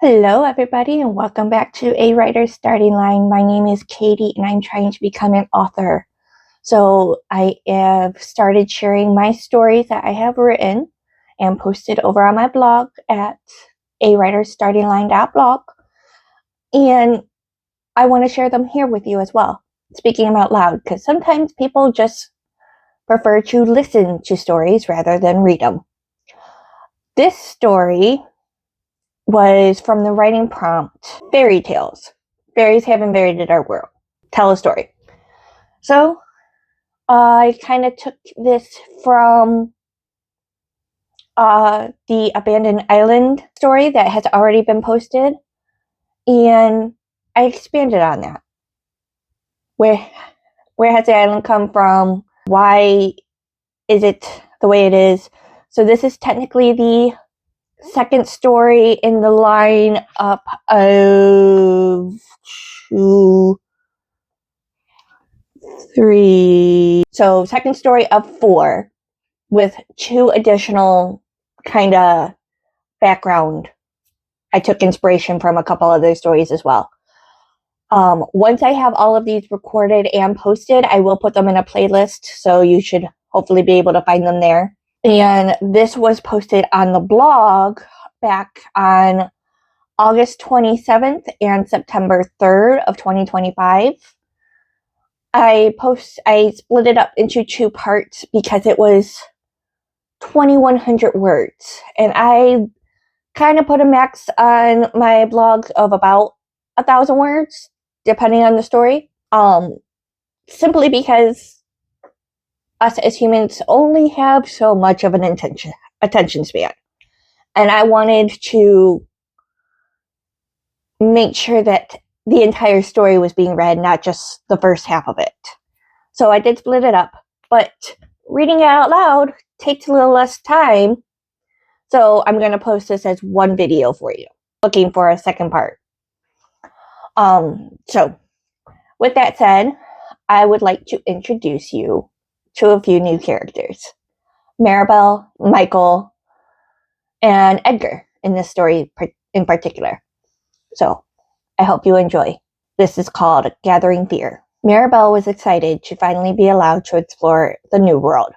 Hello, everybody, and welcome back to A Writer's Starting Line. My name is Katie, and I'm trying to become an author. So I have started sharing my stories that I have written and posted over on my blog at awritersstartingline.blog. And I want to share them here with you as well, speaking them out loud, because sometimes people just prefer to listen to stories rather than read them. This story was from the writing prompt, Fairy Tales. Fairies have invaded our world. Tell a story. So I kind of took this from the Abandoned Island story that has already been posted, and I expanded on that. Where has the island come from? Why is it the way it is? So this is technically the second story in the lineup of 2, 3. So second story of 4 with 2 additional kind of background. I took inspiration from a couple other stories as well. Once I have all of these recorded and posted, I will put them in a playlist, so you should hopefully be able to find them there. And this was posted on the blog back on August 27th and September 3rd of 2025. I split it up into 2 parts because it was 2,100 words, and I kind of put a max on my blog of about 1,000 words, depending on the story. Simply because us as humans only have so much of an attention span, and I wanted to make sure that the entire story was being read, not just the first half of it. So I did split it up, but reading it out loud takes a little less time. So I'm going to post this as one video for you, looking for a second part. So with that said, I would like to introduce you to a few new characters. Maribelle, Michael, and Edgar in this story in particular. So I hope you enjoy. This is called Gathering Fear. Maribelle was excited to finally be allowed to explore the new world.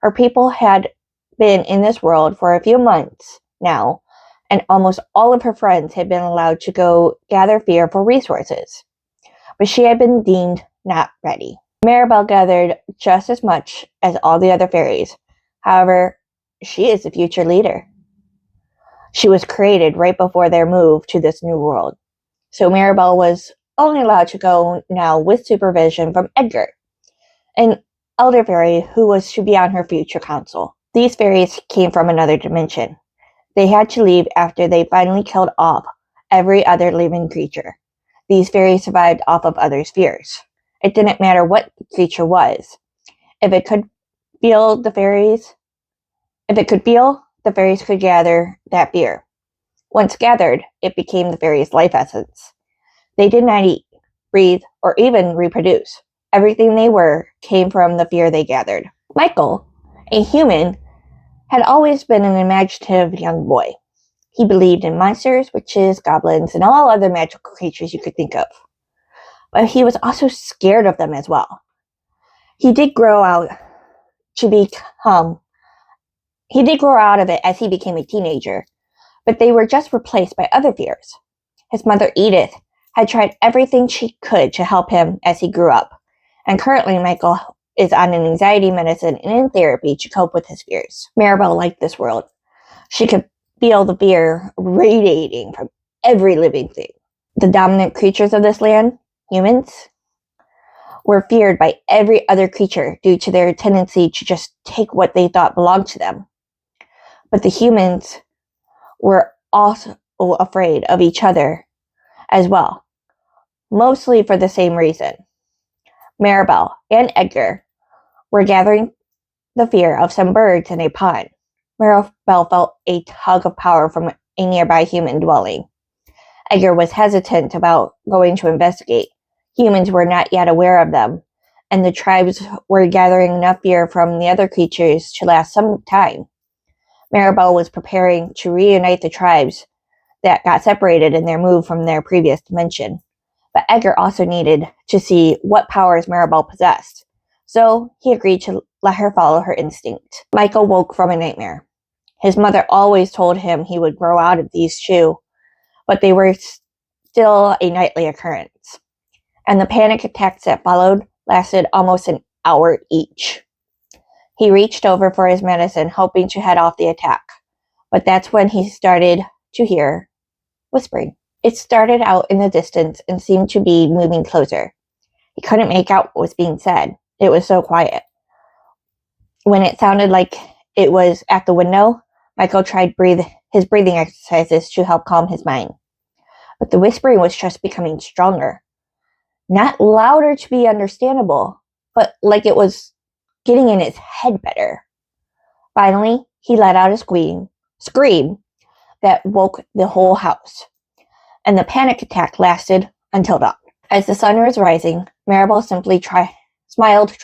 Her people had been in this world for a few months now, and almost all of her friends had been allowed to go gather fear for resources. But she had been deemed not ready. Maribelle gathered just as much as all the other fairies. However, she is the future leader. She was created right before their move to this new world. So Maribelle was only allowed to go now with supervision from Edgar, an elder fairy who was to be on her future council. These fairies came from another dimension. They had to leave after they finally killed off every other living creature. These fairies survived off of others' fears. It didn't matter what the creature was. If it could feel, the fairies could gather that fear. Once gathered, it became the fairies' life essence. They did not eat, breathe, or even reproduce. Everything they were came from the fear they gathered. Michael, a human, had always been an imaginative young boy. He believed in monsters, witches, goblins, and all other magical creatures you could think of. But he was also scared of them as well. He did grow out of it as he became a teenager, but they were just replaced by other fears. His mother, Edith, had tried everything she could to help him as he grew up, and currently Michael is on an anxiety medicine and in therapy to cope with his fears. Maribelle liked this world. She could feel the fear radiating from every living thing. The dominant creatures of this land, humans, were feared by every other creature due to their tendency to just take what they thought belonged to them. But the humans were also afraid of each other as well, mostly for the same reason. Maribelle and Edgar were gathering the fear of some birds in a pond. Maribelle felt a tug of power from a nearby human dwelling. Edgar was hesitant about going to investigate. Humans were not yet aware of them, and the tribes were gathering enough fear from the other creatures to last some time. Maribelle was preparing to reunite the tribes that got separated in their move from their previous dimension. But Edgar also needed to see what powers Maribelle possessed, so he agreed to let her follow her instinct. Michael woke from a nightmare. His mother always told him he would grow out of these two, but they were still a nightly occurrence. And the panic attacks that followed lasted almost an hour each. He reached over for his medicine, hoping to head off the attack, but that's when he started to hear whispering. It started out in the distance and seemed to be moving closer. He couldn't make out what was being said. It was so quiet. When it sounded like it was at the window, Michael tried his breathing exercises to help calm his mind. But the whispering was just becoming stronger. Not louder to be understandable, but like it was getting in his head better. Finally, he let out a scream that woke the whole house, and the panic attack lasted until dawn. As the sun was rising, Maribelle simply smiled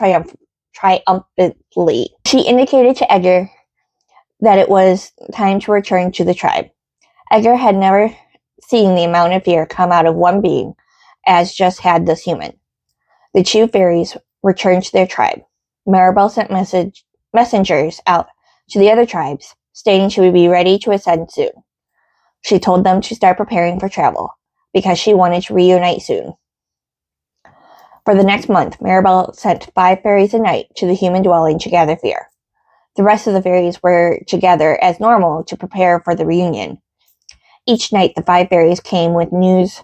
triumphantly. She indicated to Edgar that it was time to return to the tribe. Edgar had never seen the amount of fear come out of one being as just had this human. The two fairies returned to their tribe. Maribelle sent messengers out to the other tribes, stating she would be ready to ascend soon. She told them to start preparing for travel, because she wanted to reunite soon. For the next month, Maribelle sent 5 fairies a night to the human dwelling to gather fear. The rest of the fairies were together as normal to prepare for the reunion. Each night, the 5 fairies came with news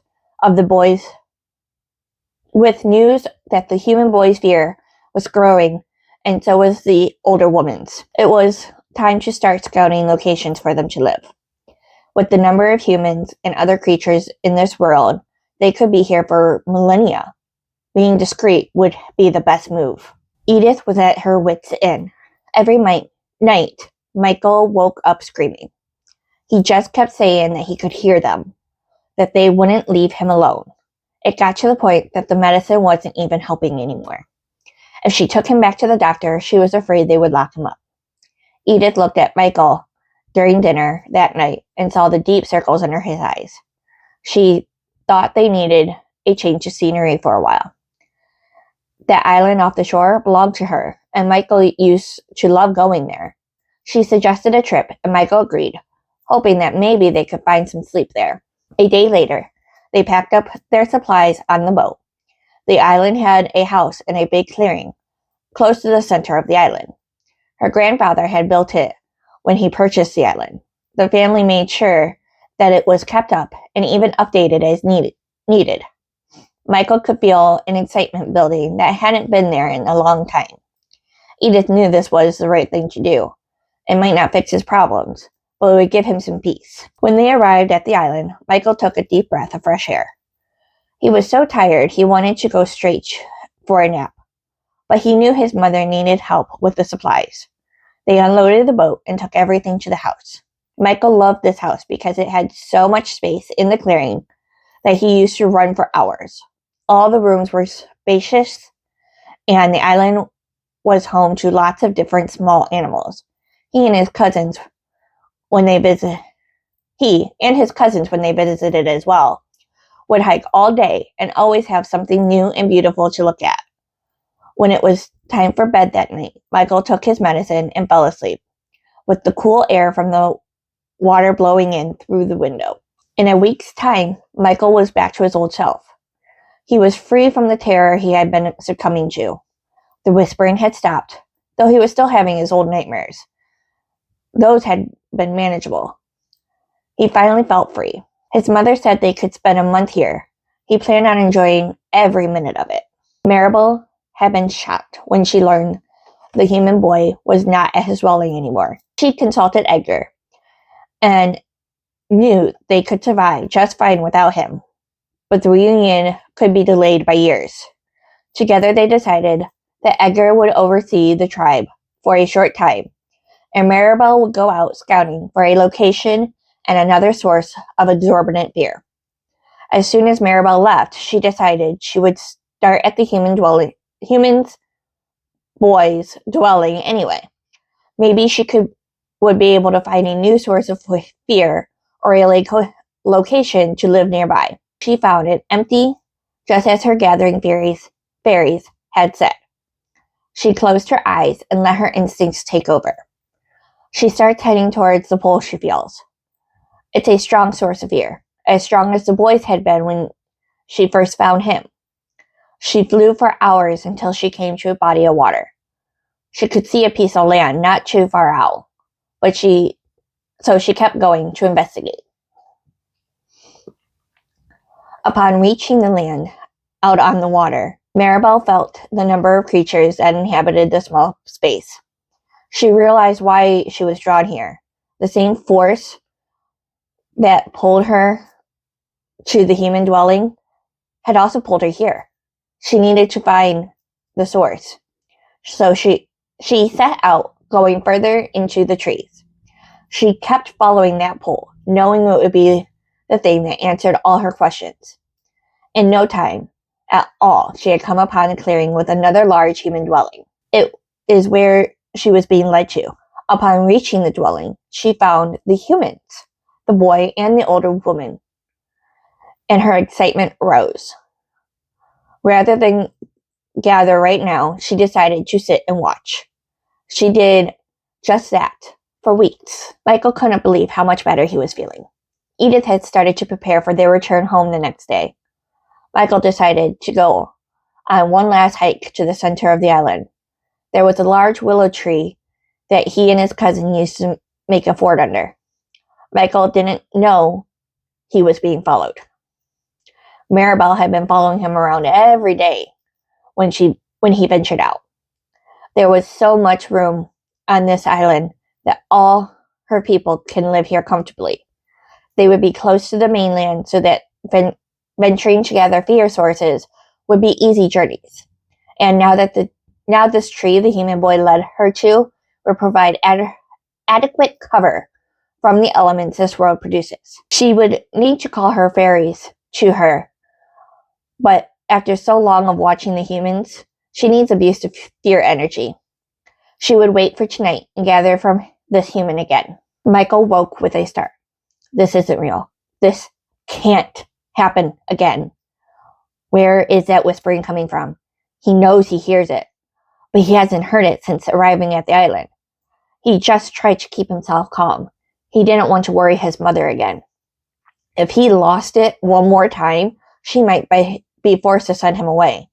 that the human boy's fear was growing, and so was the older woman's. It was time to start scouting locations for them to live. With the number of humans and other creatures in this world, they could be here for millennia. Being discreet would be the best move. Edith was at her wits' end. Every night, Michael woke up screaming. He just kept saying that he could hear them, that they wouldn't leave him alone. It got to the point that the medicine wasn't even helping anymore. If she took him back to the doctor, she was afraid they would lock him up. Edith looked at Michael during dinner that night and saw the deep circles under his eyes. She thought they needed a change of scenery for a while. That island off the shore belonged to her, and Michael used to love going there. She suggested a trip, and Michael agreed, hoping that maybe they could find some sleep there. A day later, they packed up their supplies on the boat. The island had a house in a big clearing, close to the center of the island. Her grandfather had built it when he purchased the island. The family made sure that it was kept up and even updated as needed. Michael could feel an excitement building that hadn't been there in a long time. Edith knew this was the right thing to do. It might not fix his problems, but it would give him some peace. When they arrived at the island, Michael took a deep breath of fresh air. He was so tired he wanted to go straight for a nap, but he knew his mother needed help with the supplies. They unloaded the boat and took everything to the house. Michael loved this house because it had so much space in the clearing that he used to run for hours. All the rooms were spacious, and the island was home to lots of different small animals. He and his cousins, when they visited as well, would hike all day and always have something new and beautiful to look at. When it was time for bed that night, Michael took his medicine and fell asleep, with the cool air from the water blowing in through the window. In a week's time, Michael was back to his old self. He was free from the terror he had been succumbing to. The whispering had stopped, though he was still having his old nightmares. Those had been manageable. He finally felt free. His mother said they could spend a month here. He planned on enjoying every minute of it. Maribelle had been shocked when she learned the human boy was not at his dwelling anymore. She consulted Edgar and knew they could survive just fine without him, but the reunion could be delayed by years. Together they decided that Edgar would oversee the tribe for a short time, and Maribelle would go out scouting for a location and another source of exorbitant fear. As soon as Maribelle left, she decided she would start at the human's boy's dwelling anyway. Maybe she would be able to find a new source of fear or a location to live nearby. She found it empty, just as her gathering fairies had said. She closed her eyes and let her instincts take over. She starts heading towards the pull she feels. It's a strong source of fear, as strong as the boy's had been when she first found him. She flew for hours until she came to a body of water. She could see a piece of land not too far out, so she kept going to investigate. Upon reaching the land out on the water, Maribelle felt the number of creatures that inhabited the small space. She realized why she was drawn here. The same force that pulled her to the human dwelling had also pulled her here. She needed to find the source. So she set out, going further into the trees. She kept following that pull, knowing it would be the thing that answered all her questions. In no time at all, she had come upon a clearing with another large human dwelling. It is where she was being led to. Upon reaching the dwelling, she found the humans, the boy and the older woman, and her excitement rose. Rather than gather right now, she decided to sit and watch. She did just that for weeks. Michael couldn't believe how much better he was feeling. Edith had started to prepare for their return home the next day. Michael decided to go on one last hike to the center of the island. There was a large willow tree that he and his cousin used to make a fort under. Michael didn't know he was being followed. Maribelle had been following him around every day when he ventured out. There was so much room on this island that all her people can live here comfortably. They would be close to the mainland so that venturing to gather fear sources would be easy journeys. And now this tree the human boy led her to would provide adequate cover from the elements this world produces. She would need to call her fairies to her, but after so long of watching the humans, she needs a boost of fear energy. She would wait for tonight and gather from this human again. Michael woke with a start. This isn't real. This can't happen again. Where is that whispering coming from? He knows he hears it, but he hasn't heard it since arriving at the island. He just tried to keep himself calm. He didn't want to worry his mother again. If he lost it one more time, she might be forced to send him away.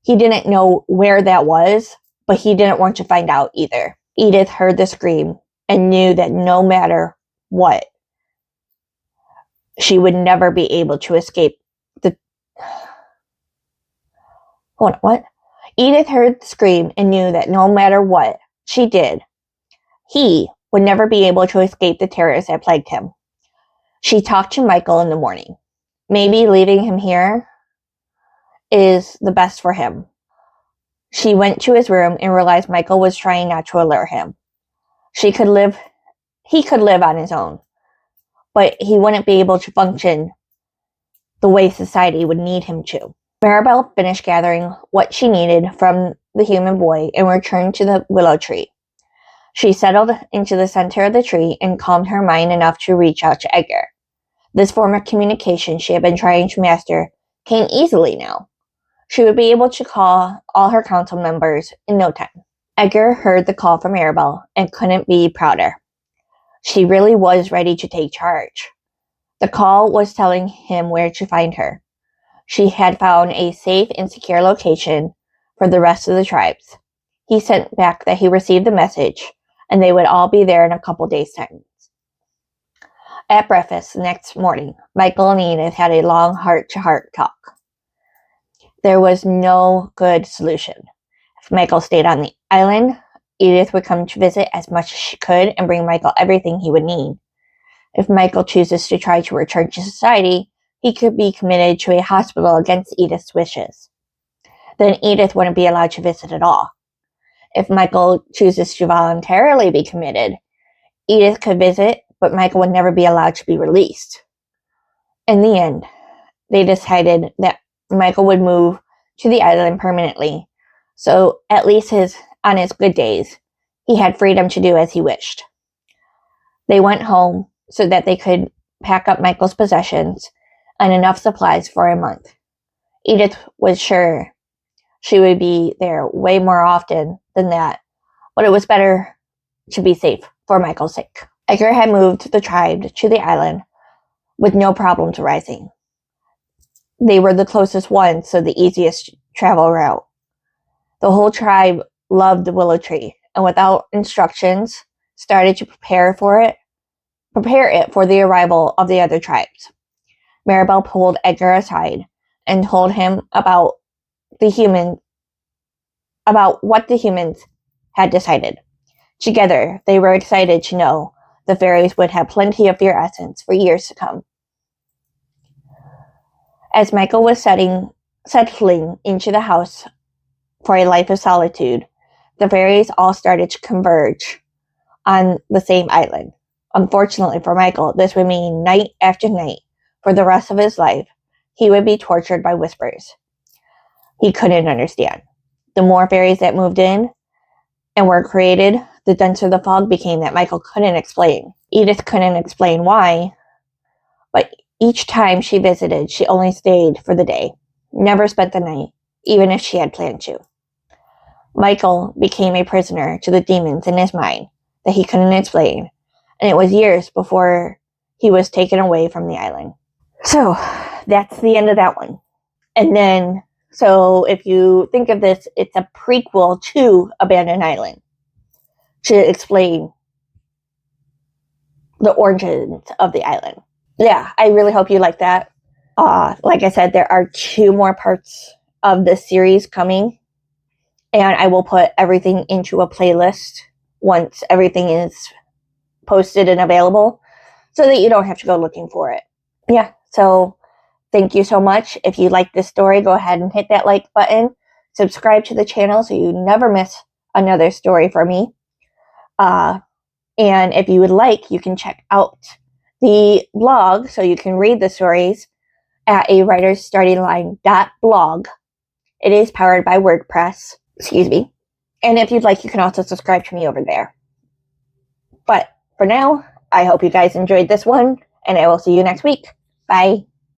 He didn't know where that was, but he didn't want to find out either. Edith heard the scream and knew that no matter what, she would never be able to escape What? Edith heard the scream and knew that no matter what she did, he would never be able to escape the terrors that plagued him. She talked to Michael in the morning. Maybe leaving him here is the best for him. She went to his room and realized Michael was trying not to alert him. He could live on his own, but he wouldn't be able to function the way society would need him to. Maribelle finished gathering what she needed from the human boy and returned to the willow tree. She settled into the center of the tree and calmed her mind enough to reach out to Edgar. This form of communication she had been trying to master came easily now. She would be able to call all her council members in no time. Edgar heard the call from Maribelle and couldn't be prouder. She really was ready to take charge. The call was telling him where to find her. She had found a safe and secure location for the rest of the tribes. He sent back that he received the message and they would all be there in a couple days' time. At breakfast the next morning, Michael and Edith had a long heart-to-heart talk. There was no good solution. If Michael stayed on the island, Edith would come to visit as much as she could and bring Michael everything he would need. If Michael chooses to try to return to society, he could be committed to a hospital against Edith's wishes. Then Edith wouldn't be allowed to visit at all. If Michael chooses to voluntarily be committed, Edith could visit, but Michael would never be allowed to be released. In the end, they decided that Michael would move to the island permanently, so at least on his good days, he had freedom to do as he wished. They went home so that they could pack up Michael's possessions and enough supplies for a month. Edith was sure she would be there way more often than that, but it was better to be safe for Michael's sake. Edgar had moved the tribe to the island with no problems arising. They were the closest ones, so the easiest travel route. The whole tribe loved the willow tree, and without instructions, started to prepare it for the arrival of the other tribes. Maribelle pulled Edgar aside and told him about what the humans had decided. Together, they were excited to know the fairies would have plenty of fear essence for years to come. As Michael was settling into the house for a life of solitude, the fairies all started to converge on the same island. Unfortunately for Michael, this would mean night after night for the rest of his life, he would be tortured by whispers he couldn't understand. The more fairies that moved in and were created, the denser the fog became that Michael couldn't explain. Edith couldn't explain why, but each time she visited, she only stayed for the day, never spent the night, even if she had planned to. Michael became a prisoner to the demons in his mind that he couldn't explain, and it was years before he was taken away from the island. So, that's the end of that one. And then, so if you think of this, it's a prequel to Abandoned Island to explain the origins of the island. Yeah, I really hope you like that. Like I said, there are 2 more parts of this series coming, and I will put everything into a playlist once everything is posted and available so that you don't have to go looking for it. Yeah, so thank you so much. If you like this story, go ahead and hit that like button. Subscribe to the channel so you never miss another story from me. And if you would like, you can check out the blog so you can read the stories at awritersstartingline.blog. It is powered by WordPress. Excuse me. And if you'd like, you can also subscribe to me over there. But for now, I hope you guys enjoyed this one, and I will see you next week. Bye.